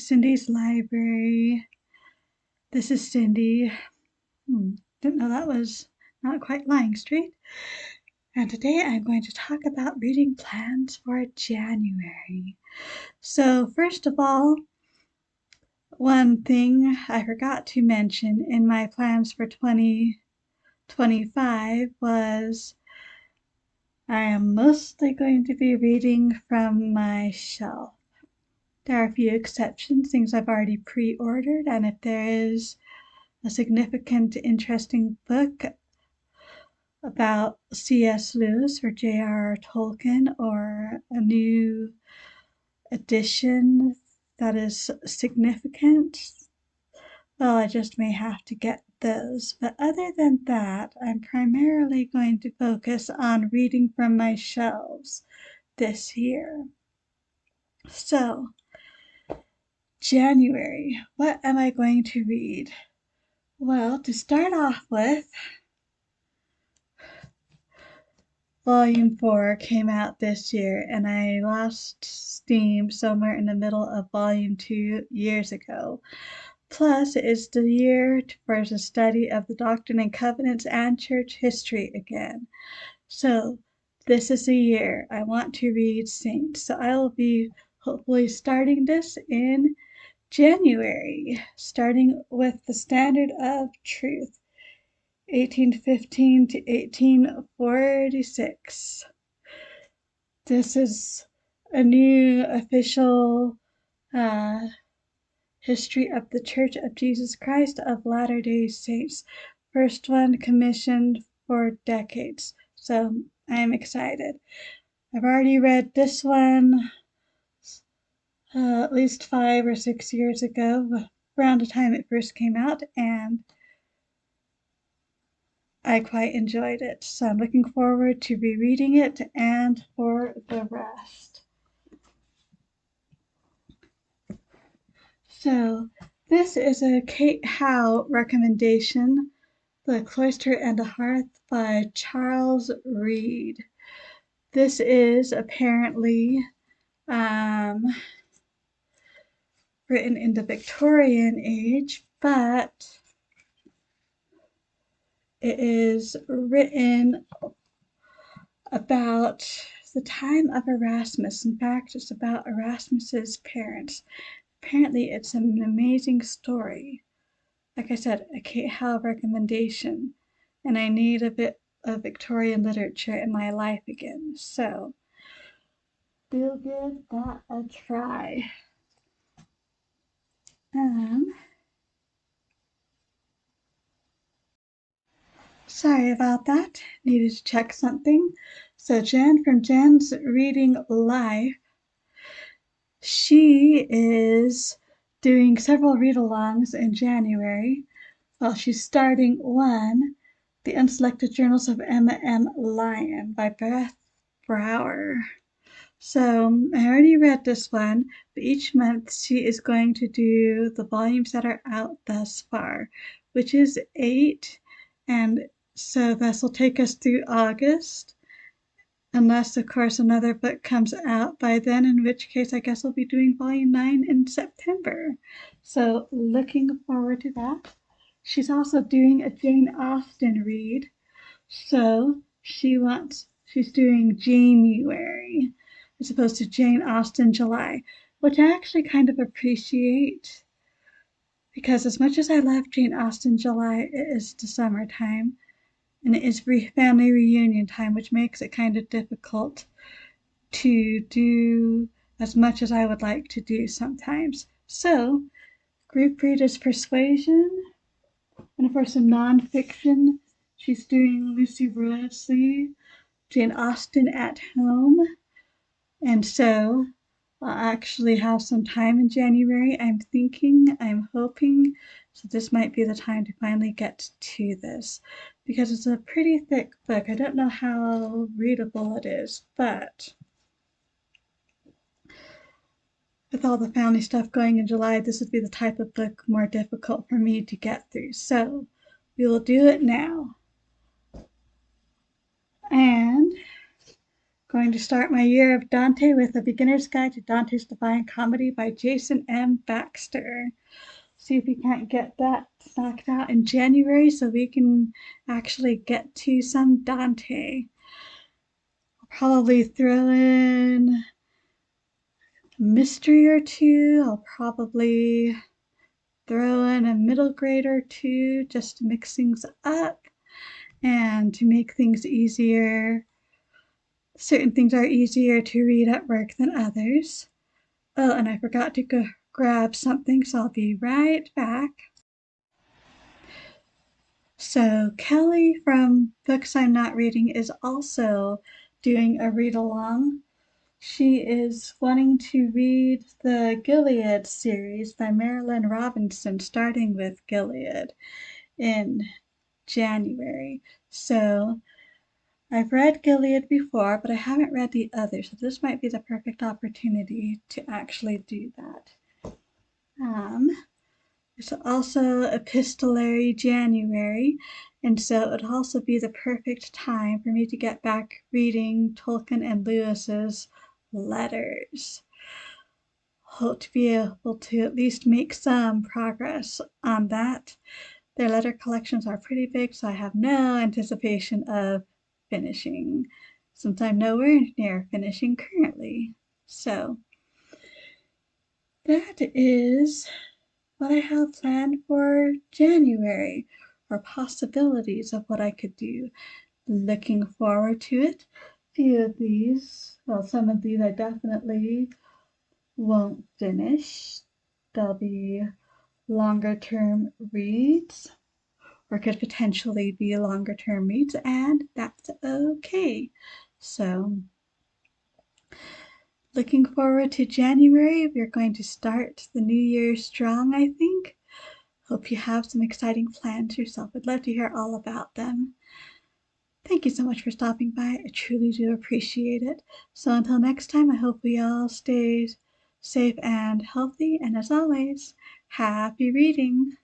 Cindy's Library. This is Cindy. Didn't know that was not quite lying straight. And today I'm going to talk about reading plans for January. So first of all, one thing I forgot to mention in my plans for 2025 was I am mostly going to be reading from my shelf. There are a few exceptions, things I've already pre-ordered, and if there is a significant, interesting book about C.S. Lewis or J.R.R. Tolkien, or a new edition that is significant, well, I just may have to get those. But other than that, I'm primarily going to focus on reading from my shelves this year. So, January, what am I going to read? Well, to start off with, Volume 4 came out this year, and I lost steam somewhere in the middle of Volume 2 years ago. Plus, it's the year for the study of the Doctrine and Covenants and church history again. So, this is the year I want to read Saints. So, I will be hopefully starting this in January, starting with the Standard of Truth, 1815 to 1846. This is a new official history of the Church of Jesus Christ of Latter-day Saints. First one commissioned for decades. So I'm excited. I've already read this one at least 5 or 6 years ago, around the time it first came out, and I quite enjoyed it. So I'm looking forward to rereading it and for the rest. So this is a Kate Howe recommendation, The Cloister and the Hearth by Charles Reade. This is apparently written in the Victorian age, but it is written about the time of Erasmus. In fact, it's about Erasmus's parents. Apparently, it's an amazing story. Like I said, a Kate Howe recommendation, and I need a bit of Victorian literature in my life again. So, we'll give that a try. Sorry about that. Needed to check something. So Jen from Jen's Reading Life, she is doing several read-alongs in January. Well, she's starting one, The Unselected Journals of Emma M. Lyon by Beth Brower. So I already read this one, but each month she is going to do the volumes that are out thus far, which is 8, and so this will take us through August, unless, of course, another book comes out by then, in which case I guess I'll be doing volume 9 in September. So looking forward to that. She's also doing a Jane Austen read, so she's doing January as opposed to Jane Austen July, which I actually kind of appreciate, because as much as I love Jane Austen July, it is the summertime, and it is family reunion time, which makes it kind of difficult to do as much as I would like to do sometimes. So, group read is Persuasion, and for some nonfiction, she's doing Lucy Worsley, Jane Austen at Home, and so I'll actually have some time in January. I'm hoping, so this might be the time to finally get to this, because it's a pretty thick book. I don't know how readable it is, but with all the family stuff going in July, this would be the type of book more difficult for me to get through. So we will do it now. And Going to start my year of Dante with A Beginner's Guide to Dante's Divine Comedy by Jason M. Baxter. See if we can't get that knocked out in January so we can actually get to some Dante. I'll probably throw in a mystery or two. I'll probably throw in a middle grade or two just to mix things up and to make things easier. Certain things are easier to read at work than others. Oh, and I forgot to go grab something, so I'll be right back. So Kelly from Books I'm Not Reading is also doing a read-along. She is wanting to read the Gilead series by Marilynne Robinson, starting with Gilead in January. So I've read Gilead before, but I haven't read the others, so this might be the perfect opportunity to actually do that. It's also epistolary January, and so it would also be the perfect time for me to get back reading Tolkien and Lewis's letters. Hope to be able to at least make some progress on that. Their letter collections are pretty big, so I have no anticipation of finishing, since I'm nowhere near finishing currently. So that is what I have planned for January, or possibilities of what I could do. Looking forward to it. Few of these, well, some of these I definitely won't finish. They'll be longer term reads, or could potentially be longer term reads, and that's okay. So, looking forward to January. We're going to start the new year strong, I think. Hope you have some exciting plans yourself. I'd love to hear all about them. Thank you so much for stopping by. I truly do appreciate it. So until next time, I hope we all stay safe and healthy. And as always, happy reading.